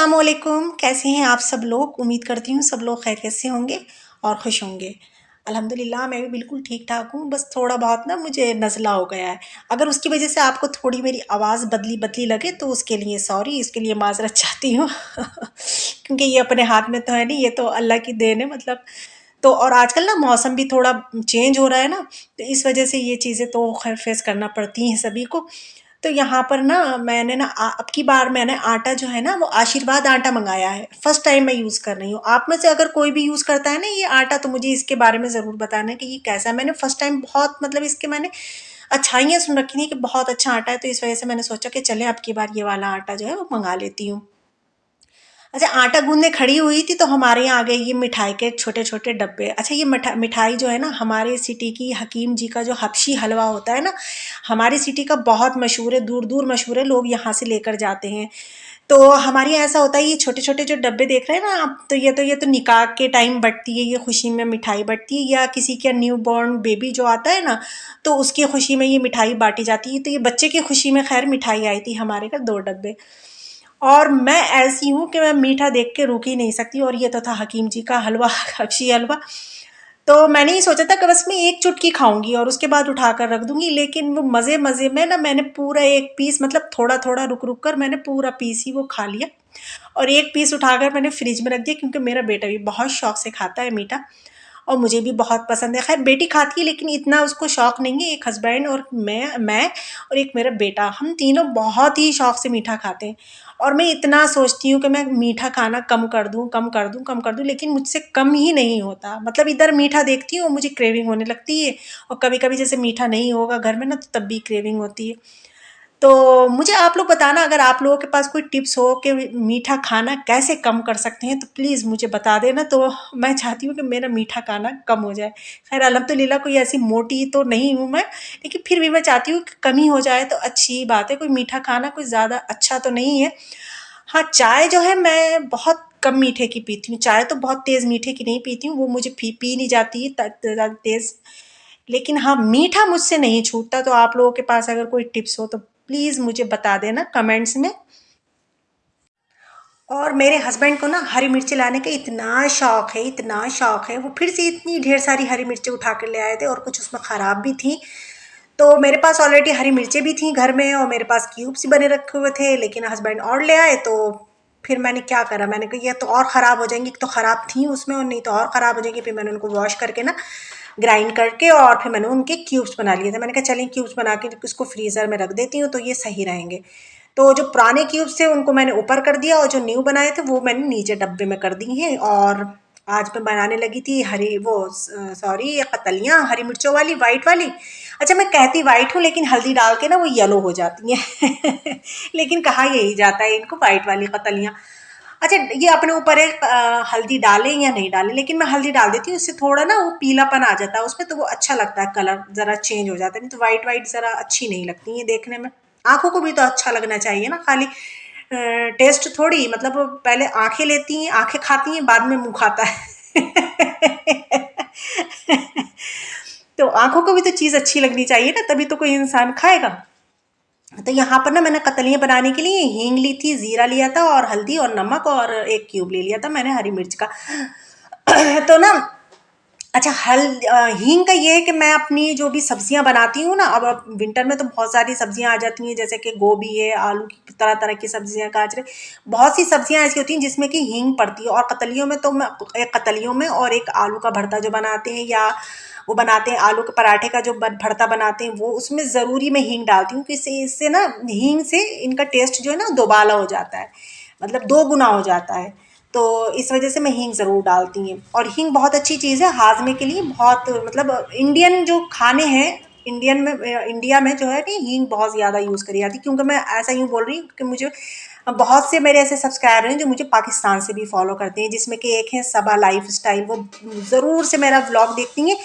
अस्सलामुअलैकुम, कैसे हैं आप सब लोग। उम्मीद करती हूँ सब लोग खैरियत से होंगे और खुश होंगे। अल्हम्दुलिल्लाह मैं भी बिल्कुल ठीक ठाक हूँ। बस थोड़ा बहुत ना मुझे नज़ला हो गया है। अगर उसकी वजह से आपको थोड़ी मेरी आवाज़ बदली बदली लगे तो उसके लिए सॉरी, इसके लिए माज़रत चाहती हूँ क्योंकि ये अपने हाथ में तो है नहीं, ये तो अल्लाह की देन है। मतलब तो और आजकल ना मौसम भी थोड़ा चेंज हो रहा है ना, तो इस वजह से ये चीज़ें तो खैर फेस करना पड़ती हैं सभी को। तो यहाँ पर ना मैंने ना अब की बार मैंने आटा जो है ना वो आशीर्वाद आटा मंगाया है। फर्स्ट टाइम मैं यूज़ कर रही हूँ। आप में से अगर कोई भी यूज़ करता है ना ये आटा तो मुझे इसके बारे में ज़रूर बताना कि ये कैसा है। मैंने फर्स्ट टाइम बहुत मतलब इसके मैंने अच्छाइयाँ सुन रखी थी कि बहुत अच्छा आटा है, तो इस वजह से मैंने सोचा कि चले अब की बार ये वाला आटा जो है वो मंगा लेती हूँ। अच्छा, आटा गूंदने खड़ी हुई थी तो हमारे यहाँ आ गए ये मिठाई के छोटे छोटे डब्बे। अच्छा, ये मिठाई जो है ना हमारे सिटी की हकीम जी का जो हबशी हलवा होता है ना, हमारी सिटी का बहुत मशहूर है, दूर दूर मशहूर है, लोग यहाँ से लेकर जाते हैं। तो हमारे यहाँ ऐसा होता है, ये छोटे छोटे जो डब्बे देख रहे हैं ना आप, तो ये तो निकाह के टाइम बंटती है, ये खुशी में मिठाई बंटती है, या किसी का न्यू बॉर्न बेबी जो आता है ना तो उसकी खुशी में ये मिठाई बांटी जाती है। तो ये बच्चे की खुशी में खैर मिठाई आई थी हमारे घर 2 डब्बे। और मैं ऐसी हूँ कि मैं मीठा देख के रुक ही नहीं सकती, और ये तो था हकीम जी का हलवा हबशी हलवा। तो मैंने ये सोचा था कि बस मैं एक चुटकी खाऊंगी और उसके बाद उठाकर रख दूंगी, लेकिन वो मज़े मज़े में ना मैंने पूरा एक पीस, मतलब थोड़ा थोड़ा रुक रुक कर मैंने पूरा पीस ही वो खा लिया। और एक पीस उठाकर मैंने फ्रिज में रख दिया, क्योंकि मेरा बेटा भी बहुत शौक से खाता है मीठा और मुझे भी बहुत पसंद है। खैर बेटी खाती है लेकिन इतना उसको शौक नहीं है। एक हस्बैंड और मैं और एक मेरा बेटा, हम तीनों बहुत ही शौक से मीठा खाते हैं। और मैं इतना सोचती हूँ कि मैं मीठा खाना कम कर दूँ, कम कर दूँ, कम कर दूँ, लेकिन मुझसे कम ही नहीं होता। मतलब इधर मीठा देखती हूँ मुझे क्रेविंग होने लगती है, और कभी कभी जैसे मीठा नहीं होगा घर में ना तो तब भी क्रेविंग होती है। तो मुझे आप लोग बताना, अगर आप लोगों के पास कोई टिप्स हो कि मीठा खाना कैसे कम कर सकते हैं तो प्लीज़ मुझे बता देना। तो मैं चाहती हूँ कि मेरा मीठा खाना कम हो जाए। खैर अल्हम्दुलिल्लाह कोई ऐसी मोटी तो नहीं हूँ मैं, लेकिन फिर भी मैं चाहती हूँ कि कमी हो जाए तो अच्छी बात है। कोई मीठा खाना कोई ज़्यादा अच्छा तो नहीं है। हाँ, चाय जो है मैं बहुत कम मीठे की पीती हूँ। चाय तो बहुत तेज़ मीठे की नहीं पीती हूँ, वो मुझे पी नहीं जाती है ज़्यादा तेज़। लेकिन हाँ, मीठा मुझसे नहीं छूटता। तो आप लोगों के पास अगर कोई टिप्स हो तो प्लीज़ मुझे बता देना कमेंट्स में। और मेरे हस्बैंड को ना हरी मिर्ची लाने का इतना शौक है, इतना शौक है, वो फिर से इतनी ढेर सारी हरी मिर्ची उठा कर ले आए थे, और कुछ उसमें ख़राब भी थी। तो मेरे पास ऑलरेडी हरी मिर्चें भी थी घर में और मेरे पास क्यूब्स भी बने रखे हुए थे, लेकिन हस्बैंड और ले आए। तो फिर मैंने क्या करा, मैंने कहा ये तो और ख़राब हो जाएंगी, तो ख़राब थी उसमें और नहीं तो और ख़राब हो जाएंगी। फिर मैंने उनको वॉश करके ना ग्राइंड करके और फिर मैंने उनके क्यूब्स बना लिए थे। मैंने कहा चलें क्यूब्स बना के इसको फ्रीज़र में रख देती हूँ तो ये सही रहेंगे। तो जो पुराने क्यूब्स थे उनको मैंने ऊपर कर दिया, और जो न्यू बनाए थे वो मैंने नीचे डब्बे में कर दी हैं। और आज मैं बनाने लगी थी हरी वो सॉरी ये कतलियाँ हरी मिर्चों वाली, वाइट वाली। अच्छा, मैं कहती वाइट हूँ लेकिन हल्दी डाल के ना वो येलो हो जाती हैं लेकिन कहा यही जाता है इनको वाइट वाली कतलियाँ। अच्छा, ये अपने ऊपर है हल्दी डालें या नहीं डालें, लेकिन मैं हल्दी डाल देती हूँ, उससे थोड़ा ना वो पीलापन आ जाता है उसमें, तो वो अच्छा लगता है, कलर ज़रा चेंज हो जाता है। नहीं तो वाइट वाइट ज़रा अच्छी नहीं लगती है देखने में। आँखों को भी तो अच्छा लगना चाहिए ना, खाली टेस्ट थोड़ी। मतलब वो पहले आँखें लेती हैं, आँखें खाती हैं, बाद में मुँह खाता है तो आँखों को भी तो चीज़ अच्छी लगनी चाहिए ना, तभी तो कोई इंसान खाएगा। तो यहाँ पर ना मैंने कतलियाँ बनाने के लिए हींग ली थी, ज़ीरा लिया था और हल्दी और नमक, और एक क्यूब ले लिया था मैंने हरी मिर्च का तो ना अच्छा, हींग का ये है कि मैं अपनी जो भी सब्जियां बनाती हूँ ना, अब विंटर में तो बहुत सारी सब्जियां आ जाती हैं, जैसे कि गोभी है, आलू की तरह तरह की सब्जियां, गाजर, बहुत सी सब्जियां ऐसी होती हैं जिसमें कि हींग पड़ती है। और कतलियों में तो मैं एक कतलियों में और एक आलू का भरता जो बनाते हैं, या वो बनाते हैं आलू के पराठे का जो भरता बनाते हैं, वो उसमें ज़रूरी मैं हींग डालती हूँ कि इससे इससे ना हींग से इनका टेस्ट जो है ना दोबाला हो जाता है, मतलब 2 गुना हो जाता है। तो इस वजह से मैं हींग ज़रूर डालती हूँ। और हींग बहुत अच्छी चीज़ है हाजमे के लिए, बहुत मतलब इंडियन जो खाने हैं, इंडिया में जो है ना हींग बहुत ज़्यादा यूज़ करी जाती है। क्योंकि मैं ऐसा यूँ बोल रही हूँ कि मुझे बहुत से मेरे ऐसे सब्सक्राइबर हैं जो मुझे पाकिस्तान से भी फॉलो करते हैं, जिसमें कि एक है सबा लाइफ स्टाइल, वो ज़रूर से मेरा व्लॉग देखती हैं।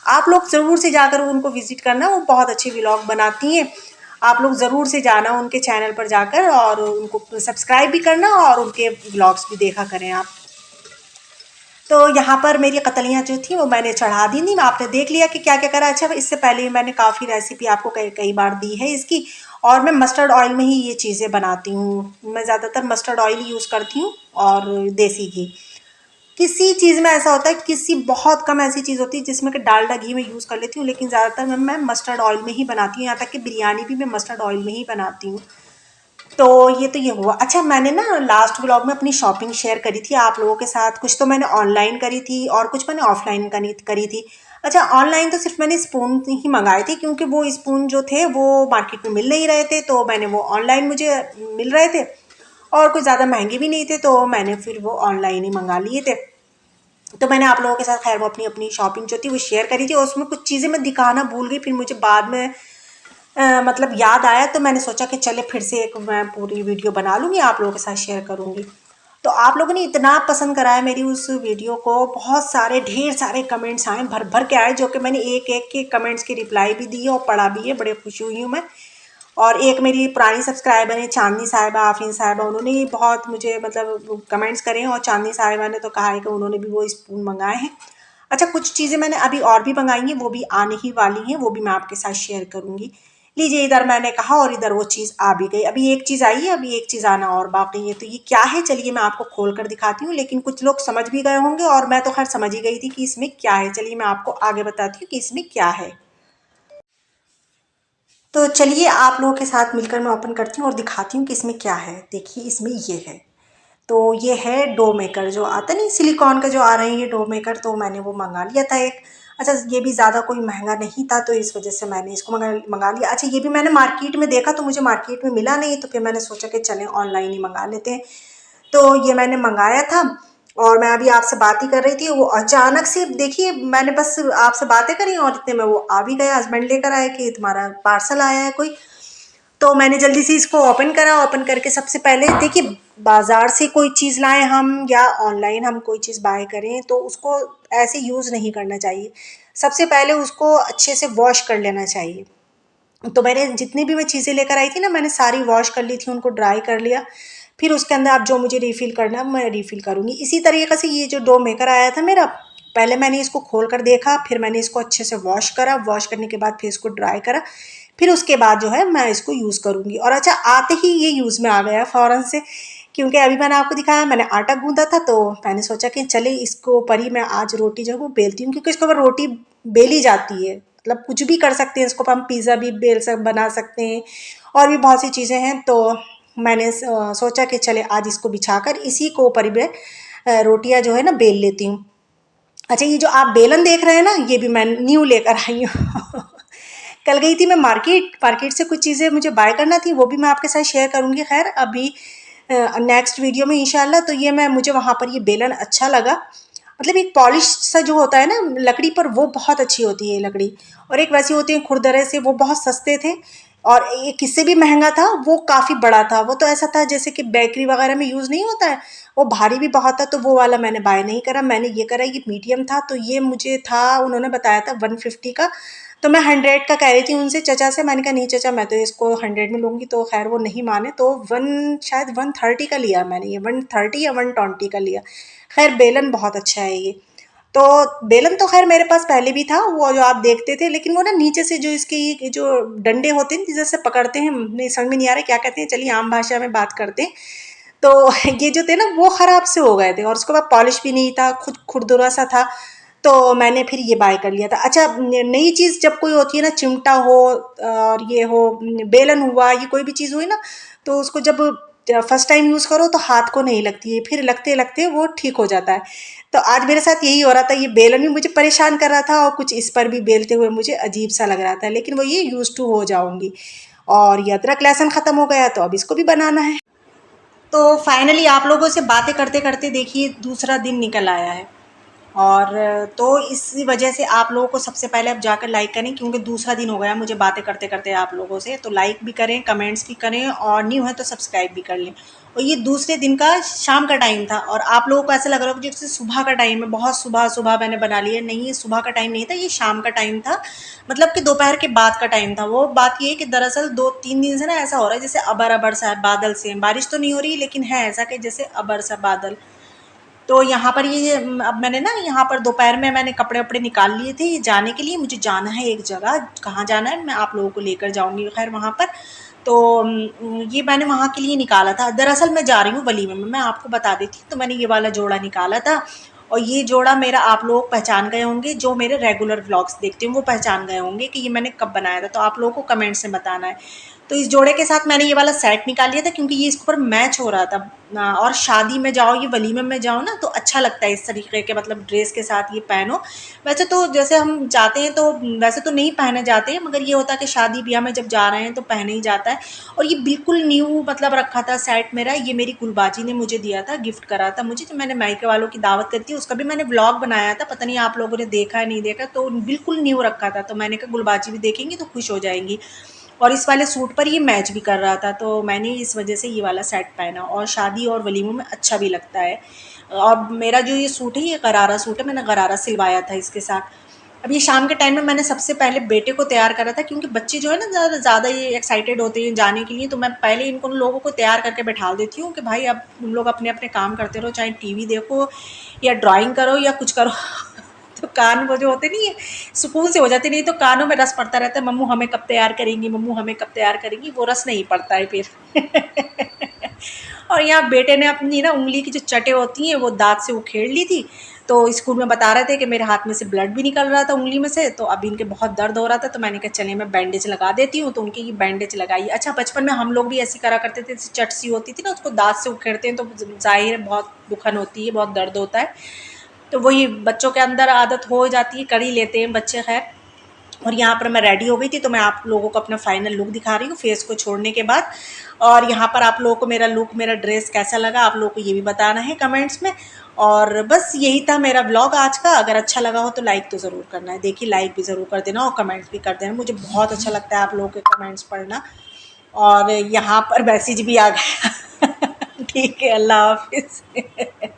आप लोग ज़रूर से जाकर उनको विज़िट करना, वो बहुत अच्छे व्लॉग बनाती हैं। आप लोग ज़रूर से जाना उनके चैनल पर जाकर और उनको सब्सक्राइब भी करना और उनके व्लॉग्स भी देखा करें आप। तो यहाँ पर मेरी कतलियाँ जो थी वो मैंने चढ़ा दी थी। आपने देख लिया कि क्या क्या करा। अच्छा, इससे पहले भी मैंने काफ़ी रेसिपी आपको कई कई बार दी है इसकी, और मैं मस्टर्ड ऑयल में ही ये चीज़ें बनाती हूँ। मैं ज़्यादातर मस्टर्ड ऑयल ही यूज़ करती हूँ और देसी घी। किसी चीज़ में ऐसा होता है, किसी बहुत कम ऐसी चीज़ होती है जिसमें कि डालडा घी में यूज़ कर लेती हूँ, लेकिन ज़्यादातर मैं मस्टर्ड ऑयल में ही बनाती हूँ। यहाँ तक कि बिरयानी भी मैं मस्टर्ड ऑयल में ही बनाती हूँ। तो ये हुआ। अच्छा, मैंने ना लास्ट व्लॉग में अपनी शॉपिंग शेयर करी थी आप लोगों के साथ। कुछ तो मैंने ऑनलाइन करी थी और कुछ मैंने ऑफलाइन करी थी। अच्छा, ऑनलाइन तो सिर्फ मैंने स्पून ही मंगाए थे, क्योंकि वो स्पून जो थे वो मार्केट में मिल नहीं रहे थे, तो मैंने वो ऑनलाइन मुझे मिल रहे थे और कुछ ज़्यादा महंगे भी नहीं थे, तो मैंने फिर वो ऑनलाइन ही मंगा लिए थे। तो मैंने आप लोगों के साथ खैर वो अपनी अपनी शॉपिंग जो थी वो शेयर करी थी, और उसमें कुछ चीज़ें मैं दिखाना भूल गई। फिर मुझे बाद में मतलब याद आया, तो मैंने सोचा कि चले फिर से एक मैं पूरी वीडियो बना लूँगी, आप लोगों के साथ शेयर करूँगी। तो आप लोगों ने इतना पसंद करा है मेरी उस वीडियो को, बहुत सारे ढेर सारे कमेंट्स आए, भर भर के आए, जो कि मैंने एक एक के कमेंट्स की रिप्लाई भी दी है और पढ़ा भी है। बड़े खुशी हुई हूँ मैं। और एक मेरी पुरानी सब्सक्राइबर है चांदनी साहिबा, आफरीन साहिबा, उन्होंने भी बहुत मुझे मतलब कमेंट्स करे हैं, और चांदनी साहिबा ने तो कहा है कि उन्होंने भी वो स्पून मंगाए हैं। अच्छा, कुछ चीज़ें मैंने अभी और भी मंगाई हैं, वो भी आने ही वाली हैं, वो भी मैं आपके साथ शेयर करूँगी। लीजिए, इधर मैंने कहा और इधर वो चीज़ आ भी गई। अभी एक चीज़ आई है, अभी एक चीज़ आना और बाकी है। तो ये क्या है, चलिए मैं आपको खोल कर दिखाती हूँ। लेकिन कुछ लोग समझ भी गए होंगे, और मैं तो खैर समझ ही गई थी कि इसमें क्या है। चलिए मैं आपको आगे बताती हूँ कि इसमें क्या है। तो चलिए आप लोगों के साथ मिलकर मैं ओपन करती हूँ और दिखाती हूँ कि इसमें क्या है। देखिए, इसमें ये है। तो ये है डो मेकर, जो आता नहीं सिलिकॉन का जो आ रहे हैं ये डो मेकर, तो मैंने वो मंगा लिया था एक। अच्छा, ये भी ज़्यादा कोई महंगा नहीं था, तो इस वजह से मैंने इसको मंगा लिया। अच्छा, ये भी मैंने मार्केट में देखा, तो मुझे मार्केट में मिला नहीं, तो फिर मैंने सोचा कि चलें ऑनलाइन ही मंगा लेते हैं। तो ये मैंने मंगाया था, और मैं अभी आपसे बात ही कर रही थी, वो अचानक से देखिए, मैंने बस आपसे बातें करी और इतने में वो आ भी गया। हस्बैंड लेकर आए कि तुम्हारा पार्सल आया है कोई। तो मैंने जल्दी से इसको ओपन करा। ओपन करके सबसे पहले देखिए, बाजार से कोई चीज़ लाएं हम या ऑनलाइन हम कोई चीज़ बाय करें, तो उसको ऐसे यूज़ नहीं करना चाहिए। सबसे पहले उसको अच्छे से वॉश कर लेना चाहिए। तो मैंने जितनी भी मैं चीज़ें लेकर आई थी ना, मैंने सारी वॉश कर ली थी, उनको ड्राई कर लिया। फिर उसके अंदर आप जो मुझे रिफ़िल करना है मैं रिफ़िल करूँगी। इसी तरीके से ये जो डो मेकर आया था मेरा, पहले मैंने इसको खोल कर देखा, फिर मैंने इसको अच्छे से वॉश करा। वॉश करने के बाद फिर इसको ड्राई करा। फिर उसके बाद जो है मैं इसको यूज़ करूँगी। और अच्छा, आते ही ये यूज़ में आ गया फ़ौरन से, क्योंकि अभी मैंने आपको दिखाया मैंने आटा गूँधा था, तो मैंने सोचा कि चले इसको ऊपर ही मैं आज रोटी जो है वो बेलती हूँ, क्योंकि इसके ऊपर रोटी बेली जाती है। मतलब कुछ भी कर सकते हैं इसको, हम पिज़्ज़ा भी बना सकते हैं, और भी बहुत सी चीज़ें हैं। तो मैंने सोचा कि चले आज इसको बिछाकर इसी को ऊपर ही मैं रोटियां जो है ना बेल लेती हूँ। अच्छा, ये जो आप बेलन देख रहे हैं ना, ये भी मैं न्यू लेकर आई हूँ। कल गई थी मैं मार्केट, मार्केट से कुछ चीज़ें मुझे बाय करना थी, वो भी मैं आपके साथ शेयर करूँगी खैर अभी नेक्स्ट वीडियो में इंशाल्लाह। तो ये मैं मुझे वहाँ पर ये बेलन अच्छा लगा। मतलब एक पॉलिश सा जो होता है ना लकड़ी पर, वो बहुत अच्छी होती है ये लकड़ी। और एक वैसी होती है खुरदरे से, वो बहुत सस्ते थे। और एक इससे भी महंगा था, वो काफ़ी बड़ा था। वो तो ऐसा था जैसे कि बेकरी वगैरह में यूज़ नहीं होता है, वो भारी भी बहुत था, तो वो वाला मैंने बाय नहीं करा। मैंने ये करा, ये मीडियम था, तो ये मुझे था, उन्होंने बताया था 150 का। तो मैं 100 का कह रही थी उनसे, चचा से। मैंने कहा नहीं चचा, मैं तो इसको 100 में लूँगी, तो खैर वो नहीं माने, तो शायद 130 का लिया मैंने, ये 130 या 120 का लिया। खैर बेलन बहुत अच्छा है ये। तो बेलन तो खैर मेरे पास पहले भी था, वो जो आप देखते थे, लेकिन वो ना नीचे से जो इसके ये जो डंडे होते हैं जिससे पकड़ते हैं, नहीं समझ में नहीं आ रहा क्या कहते हैं, चलिए आम भाषा में बात करते हैं। तो ये जो थे ना वो ख़राब से हो गए थे, और उसके बाद पॉलिश भी नहीं था, खुद खुरदुरा सा था। तो मैंने फिर ये बाय कर लिया था। अच्छा, नई चीज़ जब कोई होती है ना, चिमटा हो और ये हो, बेलन हुआ, ये कोई भी चीज़ हुई ना, तो उसको जब फर्स्ट टाइम यूज़ करो तो हाथ को नहीं लगती है, फिर लगते लगते वो ठीक हो जाता है। तो आज मेरे साथ यही हो रहा था, ये बेलन भी मुझे परेशान कर रहा था, और कुछ इस पर भी बेलते हुए मुझे अजीब सा लग रहा था, लेकिन वो ये यूज़ टू हो जाऊंगी। और ये अदरक लहसुन ख़त्म हो गया, तो अब इसको भी बनाना है। तो फाइनली आप लोगों से बातें करते करते देखिए दूसरा दिन निकल आया है। और तो इसी वजह से आप लोगों को सबसे पहले अब जाकर लाइक करें, क्योंकि दूसरा दिन हो गया मुझे बातें करते करते आप लोगों से। तो लाइक भी करें, कमेंट्स भी करें, और न्यू है तो सब्सक्राइब भी कर लें। और ये दूसरे दिन का शाम का टाइम था, और आप लोगों को ऐसा लग रहा होगा जैसे सुबह का टाइम है, बहुत सुबह सुबह मैंने बना लिया। नहीं, ये सुबह का टाइम नहीं था, ये शाम का टाइम था। मतलब कि दोपहर के बाद का टाइम था। वो बात ये है कि दरअसल 2-3 दिन से ना ऐसा हो रहा है जैसे अबर अबर सा है, बादल से। बारिश तो नहीं हो रही, लेकिन है ऐसा कि जैसे अबर सा बादल। तो यहाँ पर ये अब मैंने ना यहाँ पर दोपहर में मैंने कपड़े वपड़े निकाल लिए थे जाने के लिए। मुझे जाना है एक जगह, कहाँ जाना है मैं आप लोगों को लेकर जाऊँगी खैर वहाँ पर। तो ये मैंने वहाँ के लिए निकाला था। दरअसल मैं जा रही हूँ वलीमे में, मैं आपको बता देती हूँ। तो मैंने ये वाला जोड़ा निकाला था और ये जोड़ा मेरा आप लोग पहचान गए होंगे, जो मेरे रेगुलर व्लॉग्स देखते हैं वो पहचान गए होंगे कि ये मैंने कब बनाया था। तो आप लोगों को कमेंट्स में बताना है। तो इस जोड़े के साथ मैंने ये वाला सेट निकाल लिया था क्योंकि ये इसके ऊपर मैच हो रहा था। और शादी में जाओ, ये वलीमे में जाओ ना, तो अच्छा लगता है इस तरीके के मतलब ड्रेस के साथ ये पहनो। वैसे तो जैसे हम जाते हैं तो वैसे तो नहीं पहने जाते हैं, मगर ये होता है कि शादी ब्याह में जब जा रहे हैं तो पहने ही जाता है। और ये बिल्कुल न्यू मतलब रखा था सेट मेरा। ये मेरी गुलबाजी ने मुझे दिया था, गिफ्ट करा था मुझे। जब मैंने मायके वालों की दावत करी थी उसका भी मैंने व्लॉग बनाया था, पता नहीं आप लोगों ने देखा है नहीं देखा। तो बिल्कुल न्यू रखा था, तो मैंने कहा गुलबाजी भी देखेंगी तो खुश हो जाएंगी। और इस वाले सूट पर ये मैच भी कर रहा था, तो मैंने इस वजह से ये वाला सेट पहना। और शादी और वलीमों में अच्छा भी लगता है। और मेरा जो ये सूट है ये गरारा सूट है, मैंने गरारा सिलवाया था इसके साथ। अब ये शाम के टाइम में मैंने सबसे पहले बेटे को तैयार करा था, क्योंकि बच्चे जो है ना ज़्यादा ये एक्साइटेड होते हैं जाने के लिए। तो मैं पहले इनको लोगों को तैयार करके बैठा देती हूँ कि भाई अब तुम लोग अपने अपने काम करते रहो, चाहे टीवी देखो या ड्राइंग करो या कुछ करो। तो कान वो जो होते नहीं है सुकून से हो जाते, नहीं तो कानों में रस पड़ता रहता है, मम्मू हमें कब तैयार करेंगी, मम्मू हमें कब तैयार करेंगी, वो रस नहीं पड़ता है फिर। और यहाँ बेटे ने अपनी ना उंगली की जो चटें होती हैं वो दाँत से उखेड़ ली थी। तो स्कूल में बता रहे थे कि मेरे हाथ में से ब्लड भी निकल रहा था उंगली में से, तो अभी इनके बहुत दर्द हो रहा था। तो मैंने कहा चलिए मैं बैंडेज लगा देती हूँ। तो उनकी ये बैंडेज लगाई। अच्छा, बचपन में हम लोग भी ऐसी करा करते थे, चट सी होती थी ना, उसको दाँत से उखेड़ते हैं तो ज़ाहिर है बहुत दुखन होती है, बहुत दर्द होता है। तो वही बच्चों के अंदर आदत हो जाती है, कर ही लेते हैं बच्चे खैर। और यहाँ पर मैं रेडी हो गई थी, तो मैं आप लोगों को अपना फाइनल लुक दिखा रही हूँ फेस को छोड़ने के बाद। और यहाँ पर आप लोगों को मेरा लुक, मेरा ड्रेस कैसा लगा आप लोगों को ये भी बताना है कमेंट्स में। और बस यही था मेरा ब्लॉग आज का। अगर अच्छा लगा हो तो लाइक तो ज़रूर करना है, देखिए लाइक भी ज़रूर कर देना और कमेंट्स भी कर देना, मुझे बहुत अच्छा लगता है आप लोगों के कमेंट्स पढ़ना। और यहाँ पर मैसेज भी आ गया। ठीक है, अल्लाह हाफिज़।